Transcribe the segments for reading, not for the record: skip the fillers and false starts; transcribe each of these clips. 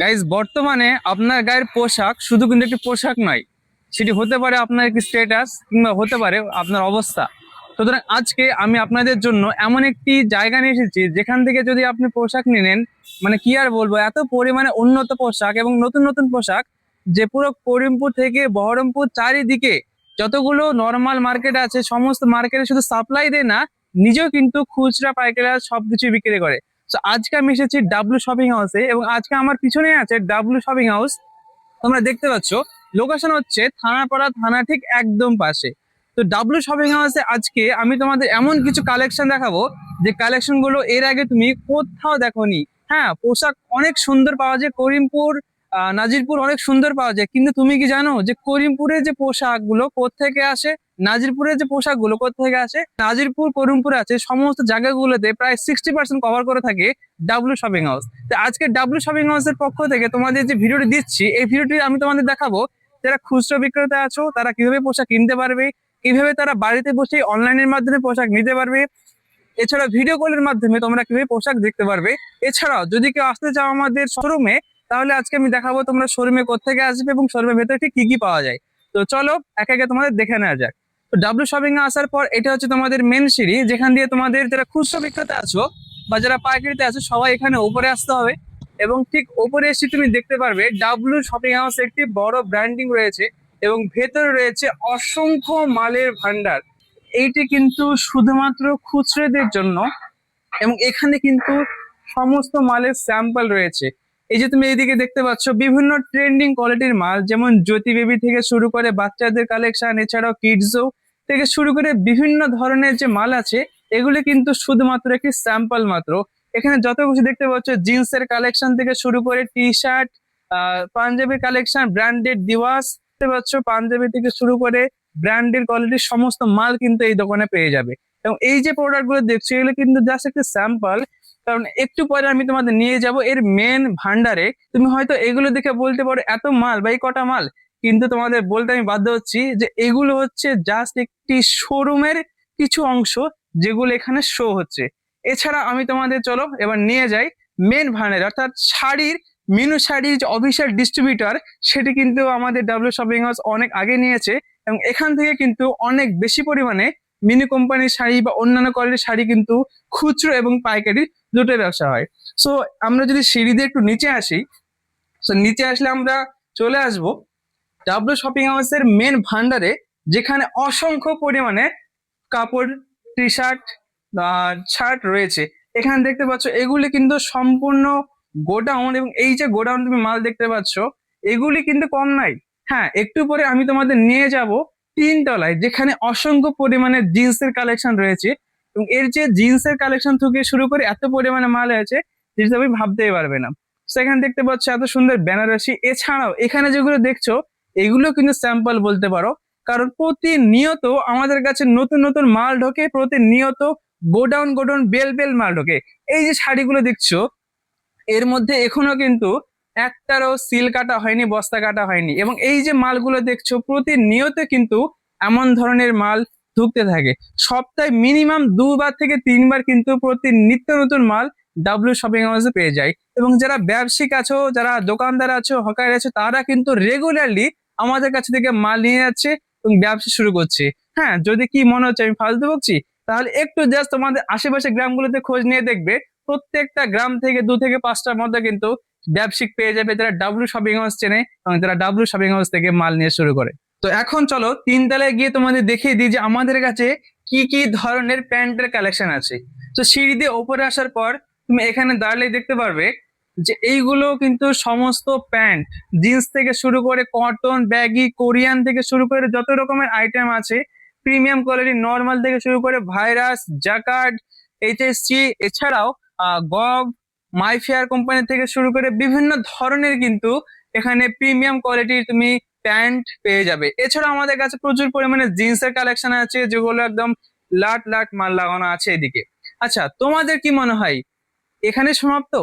Guys, বর্তমানে আপনার গায়ের পোশাক শুধু কিন্তু একটি পোশাক নয়, সেটি হতে পারে আপনার একটি স্ট্যাটাস কিংবা হতে পারে আপনার অবস্থা। সুতরাং আজকে আমি আপনাদের জন্য এমন একটি জায়গা নিয়ে এসেছি যেখান থেকে যদি আপনি পোশাক নিয়ে নেন, মানে কি আর বলবো, এত পরিমাণে উন্নত পোশাক এবং নতুন নতুন পোশাক যে পুরো করিমপুর থেকে বহরমপুর চারিদিকে যতগুলো নর্মাল মার্কেট আছে সমস্ত মার্কেটে শুধু সাপ্লাই দেয় না, নিজেও কিন্তু খুচরা পাইকারি সবকিছু বিক্রি করে। তো আজকে আমি এসেছি ডাব্লু শপিং হাউসে এবং আজকে আমার পিছনে আছে ডাব্লু শপিং হাউস। তোমরা দেখতে পাচ্ছ লোকেশন হচ্ছে থানাপাড়া থানা ঠিক একদম পাশে। তো ডাব্লু শপিং হাউসে আজকে আমি তোমাদের এমন কিছু কালেকশন দেখাবো যে কালেকশন গুলো এর আগে তুমি কোথাও দেখোনি। হ্যাঁ, পোশাক অনেক সুন্দর পাওয়া যায় করিমপুর, নাজিরপুর অনেক সুন্দর পাওয়া যায়, কিন্তু তুমি কি জানো যে করিমপুরের যে পোশাক গুলো কোত্থেকে আসে, নাজিরপুরের যে পোশাক গুলো কোত্থেকে আসে? নাজিরপুর করিমপুর আছে সমস্ত জায়গাগুলোতে প্রায় 60% কভার করে থাকে ডাব্লু শপিং হাউস। তো আজকে ডাব্লু শপিং হাউসের পক্ষ থেকে তোমাদের যে ভিডিওটি দিচ্ছি, এই ভিডিওটি আমি তোমাদের দেখাবো যারা খুচরো বিক্রেতা আছো তারা কিভাবে পোশাক কিনতে পারবে, কিভাবে তারা বাড়িতে বসে অনলাইনের মাধ্যমে পোশাক নিতে পারবে, এছাড়া ভিডিও কলের মাধ্যমে তোমরা কিভাবে পোশাক দেখতে পারবে। এছাড়াও যদি কেউ আসতে চাও আমাদের শোরুমে, তাহলে আজকে আমি দেখাবো তোমরা শোরুমে কোথেকে আসবে এবং শোরুমের ভেতরে ঠিক কি কি পাওয়া যায়। তো চলো একে একে তোমাদের দেখে নেওয়া যাক। তো ডাব্লু শপিং এ আসার পর এটা হচ্ছে তোমাদের মেন সিঁড়ি, যেখান দিয়ে তোমাদের যারা খুচরো বিক্রেতা আছো বা যারা পাইকারিতে আছো সবাই এখানে উপরে আসতে হবে। এবং ঠিক উপরে এসে তুমি দেখতে পারবে ডাব্লু শপিং হাউস একটি বড় ব্র্যান্ডিং রয়েছে এবং ভেতরে রয়েছে অসংখ্য মালের ভান্ডার। এইটি কিন্তু শুধুমাত্র খুচরোদের জন্য এবং এখানে কিন্তু সমস্ত মালের স্যাম্পল রয়েছে। এই যে তুমি এইদিকে দেখতে পাচ্ছ বিভিন্ন ট্রেন্ডিং কোয়ালিটির মাল, যেমন জ্যোতি বেবি থেকে শুরু করে বাচ্চাদের কালেকশন, এছাড়াও কিডজো থেকে শুরু করে বিভিন্ন ধরনের যে মাল আছে, এগুলি কিন্তু শুধুমাত্র একটি স্যাম্পল মাত্র। এখানে যত কিছু দেখতে পাচ্ছ জিন্সের কালেকশন থেকে শুরু করে টি শার্ট, পাঞ্জাবির কালেকশন, ব্র্যান্ডেড দিওয়াস দেখতে পাচ্ছ, পাঞ্জাবি থেকে শুরু করে ব্র্যান্ডের কোয়ালিটির সমস্ত মাল কিন্তু এই দোকানে পেয়ে যাবে। এবং এই যে প্রোডাক্ট গুলো দেখছো এগুলো কিন্তু জাস্ট একটা স্যাম্পল, কারণ একটু পরে আমি তোমাদের নিয়ে যাব এর মেন ভান্ডারে। তুমি হয়তো এগুলো দেখে বলতে পারো এত মাল বা এই কটা মাল, কিন্তু তোমাদের বলতে আমি বাধ্য হচ্ছি যে এগুলো হচ্ছে জাস্ট একটি শোরুমের কিছু অংশ যেগুলো এখানে শো হচ্ছে। এছাড়া আমি তোমাদের চলো এবার নিয়ে যাই মেন ভান্ডারে, অর্থাৎ শাড়ির মিনু শাড়ির যে অফিসিয়াল ডিস্ট্রিবিউটর, সেটি কিন্তু আমাদের ডাব্লিউ শপিং হাউস অনেক আগে নিয়েছে এবং এখান থেকে কিন্তু অনেক বেশি পরিমাণে মিনি কোম্পানির শাড়ি বা অন্যান্য কোয়ালিটির শাড়ি কিন্তু খুচরো এবং পাইকারি দুটোই ব্যবসা হয়। সো আমরা যদি সিঁড়ি দিয়ে একটু নিচে আসি, তো নিচে আসলে আমরা চলে আসব ডাব্লু শপিং হাউসের মেন ভান্ডারে, যেখানে অসংখ্য পরিমাণে কাপড়, টি শার্ট, শার্ট রয়েছে। এখানে দেখতে পাচ্ছ এগুলি কিন্তু সম্পূর্ণ গোডাউন, এবং এই যে গোডাউন তুমি মাল দেখতে পাচ্ছ এগুলি কিন্তু কম নাই। হ্যাঁ, একটু পরে আমি তোমাদের নিয়ে যাব তিনতলায়, যেখানে অসংখ্য পরিমাণে জিন্সের কালেকশন রয়েছে এবং এর যে জিন্সের কালেকশন থেকে শুরু করে এত পরিমাণে মাল আছে যেটা তুমি ভাবতেই পারবে না। সেখানে দেখতে পাচ্ছ এত সুন্দর বেনারসি। এছাড়াও এখানে যেগুলো দেখছো এগুলো কিন্তু স্যাম্পল বলতে পারো, কারণ প্রতিনিয়ত আমাদের কাছে নতুন নতুন মাল ঢোকে, প্রতিনিয়ত গোডাউন গোডাউন বেল বেল মাল ঢোকে। এই যে শাড়িগুলো দেখছো এর মধ্যে এখনো কিন্তু একটারও সিল কাটা হয়নি, বস্তা কাটা হয়নি, এবং এই যে মালগুলো দেখছো প্রতিনিয়ত কিন্তু এমন ধরনের মাল ঢুকতে থাকে। সপ্তাহে মিনিমাম 2 বার থেকে 3 বার কিন্তু প্রতি নিত্য নতুন মাল ডাব্লিউ শপিং হাউসে পেয়ে যায়। এবং যারা ব্যবসায়িক আছো, যারা দোকানদার আছো, হকার আছো, তারা কিন্তু রেগুলারলি আমাদের কাছে থেকে মাল নিয়ে যাচ্ছে এবং ব্যবসা শুরু করছে। হ্যাঁ, যদি কি মনে হচ্ছে আমি ফালতু বকছি, তাহলে একটু জাস্ট তোমাদের আশেপাশে গ্রামগুলোতে খোঁজ নিয়ে দেখবে প্রত্যেকটা গ্রাম থেকে 2 থেকে 5টার মধ্যে কিন্তু ব্যবসায়িক পেয়ে যাবে যারা ডাব্লু শপিং হাউস চেনে এবং যারা ডাব্লু শপিং হাউস থেকে মাল নিয়ে শুরু করে। তো এখন চলো তিনতলায় গিয়ে তোমাদের দেখিয়ে দিই যে আমাদের কাছে কি কি ধরনের প্যান্টের কালেকশন আছে। তো সিঁড়ি দিয়ে ওপরে আসার পর তুমি এখানে দাঁড়ালে দেখতে পারবে যে এইগুলো কিন্তু সমস্ত প্যান্ট, জিন্স থেকে শুরু করে কটন, ব্যাগি, কোরিয়ান থেকে শুরু করে যত রকমের আইটেম আছে, প্রিমিয়াম কোয়ালিটি, নর্মাল থেকে শুরু করে ভাইরাস, জাকার্ড, এইচএসসি, এছাড়াও গভ, মাইফেয়ার কোম্পানি থেকে শুরু করে বিভিন্ন ধরনের কিন্তু এখানে প্রিমিয়াম কোয়ালিটির তুমি প্যান্ট পেয়ে যাবে। এছাড়া আমাদের কাছে প্রচুর পরিমাণে জিন্সের কালেকশন আছে যেগুলো একদম লাট লাট মাল লাগানো আছে এদিকে। আচ্ছা, তোমাদের কি মনে হয় এখানে সমাপ্ত?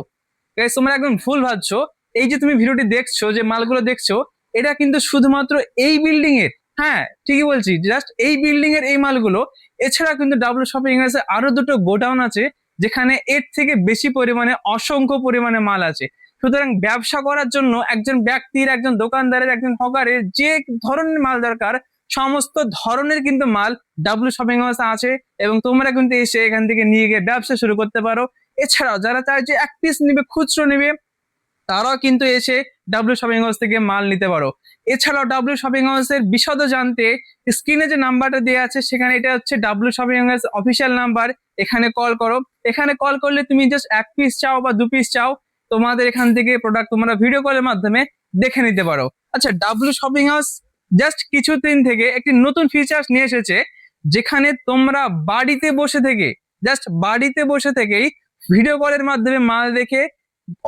Guys, তোমরা একদম ভুল ভাবছো। এই যে তুমি ভিডিওটি দেখছো, যে মালগুলো দেখছো, এটা কিন্তু শুধুমাত্র এই বিল্ডিং এর। হ্যাঁ, ঠিকই বলছি, জাস্ট এই বিল্ডিং এর এই মালগুলো। এছাড়া কিন্তু ডাব্লিউ শপিং এর আরো দুটো গোডাউন আছে যেখানে এর থেকে বেশি পরিমাণে অসংখ্য পরিমাণে মাল আছে। সুতরাং ব্যবসা করার জন্য একজন ব্যক্তির, একজন দোকানদারের, একজন হকারের যে ধরনের মাল দরকার সমস্ত ধরনের কিন্তু মাল ডাব্লিউ শপিং হাউস আছে, এবং তোমরা কিন্তু এসে এখান থেকে নিয়ে গিয়ে ব্যবসা শুরু করতে পারো। এছাড়াও যারা চায় যে এক পিস নিবে, খুচরো নিবে, তারাও কিন্তু এসে ডাব্লিউ শপিং হাউস থেকে মাল নিতে পারো। এছাড়াও ডাব্লিউ শপিং হাউসের বিশদ জানতে স্ক্রিনে যে নাম্বারটা দেওয়া আছে সেখানে, এটা হচ্ছে W shopping house official number, এখানে কল করো। এখানে কল করলে তুমি জাস্ট এক পিস চাও বা দু পিস চাও, তোমাদের এখান থেকে প্রোডাক্ট তোমরা ভিডিও কলের মাধ্যমে দেখে নিতে পারো। আচ্ছা, ডাব্লিউ শপিং হাউস জাস্ট কিছুদিন থেকে একটি নতুন ফিচার্স নিয়ে এসেছে, যেখানে তোমরা বাড়িতে বসে থেকে, জাস্ট বাড়িতে বসে থেকেই ভিডিও কলের মাধ্যমে মাল দেখে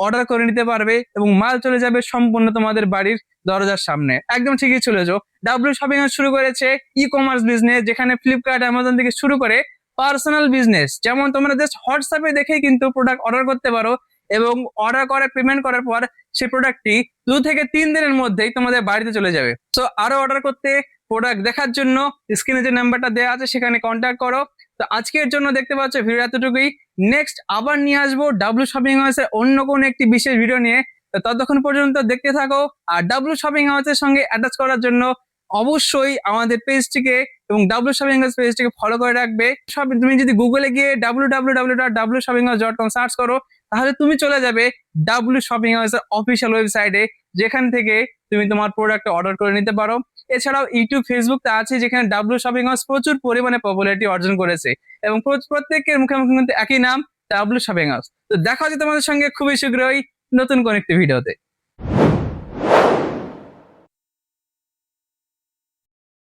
অর্ডার করে নিতে পারবে, এবং মাল চলে যাবে সম্পূর্ণ তোমাদের বাড়ির দরজার সামনে। একদম ঠিকই চলেছো। ডাব্লিউ শপিং হাউস শুরু করেছে ই কমার্স বিজনেস, যেখানে ফ্লিপকার্ট, অ্যামাজন থেকে শুরু করে পার্সোনাল বিজনেস, যেমন তোমরা জাস্ট হোয়াটসঅ্যাপে দেখেই কিন্তু প্রোডাক্ট অর্ডার করতে পারো, এবং অর্ডার করে পেমেন্ট করার পর সেই প্রোডাক্টটি 2 থেকে 3 দিনের মধ্যেই তোমাদের বাড়িতে চলে যাবে। তো আরো অর্ডার করতে, প্রোডাক্ট দেখার জন্য স্ক্রিনে যে নাম্বারটা দেওয়া আছে সেখানে কন্ট্যাক্ট করো। তো আজকের জন্য দেখতে পাচ্ছ ভিডিও এতটুকুই। নেক্সট আবার নিয়ে আসবো ডাব্লিউ শপিং হাউসের অন্য কোনো একটি বিশেষ ভিডিও নিয়ে। তো ততক্ষণ পর্যন্ত দেখতে থাকো। আর ডাব্লিউ শপিং হাউসের সঙ্গে অ্যাটাচ করার জন্য অবশ্যই আমাদের পেজটিকে এবং ডাব্লিউ শপিং হাউস পেজটিকে ফলো করে রাখবে। সব তুমি যদি গুগলে গিয়ে www.wshoppinghouse.com সার্চ করো, তাহলে তুমি চলে যাবে ডাব্লিউ শপিং হাউসের অফিসিয়াল ওয়েবসাইটে, যেখান থেকে তুমি তোমার প্রোডাক্ট অর্ডার করে নিতে পারো। এছাড়াও ইউটিউব, ফেসবুক তা আছে, যেখানে ডাব্লিউ শপিং হাউস প্রচুর পরিমাণে পপুলারিটি অর্জন করেছে, এবং প্রত্যেকের মুখে মুখে কিন্তু একই নাম, ডাব্লিউ শপিং হাউস। তো দেখা হচ্ছে তোমাদের সঙ্গে খুবই শীঘ্রই নতুন কোন একটি ভিডিওতে।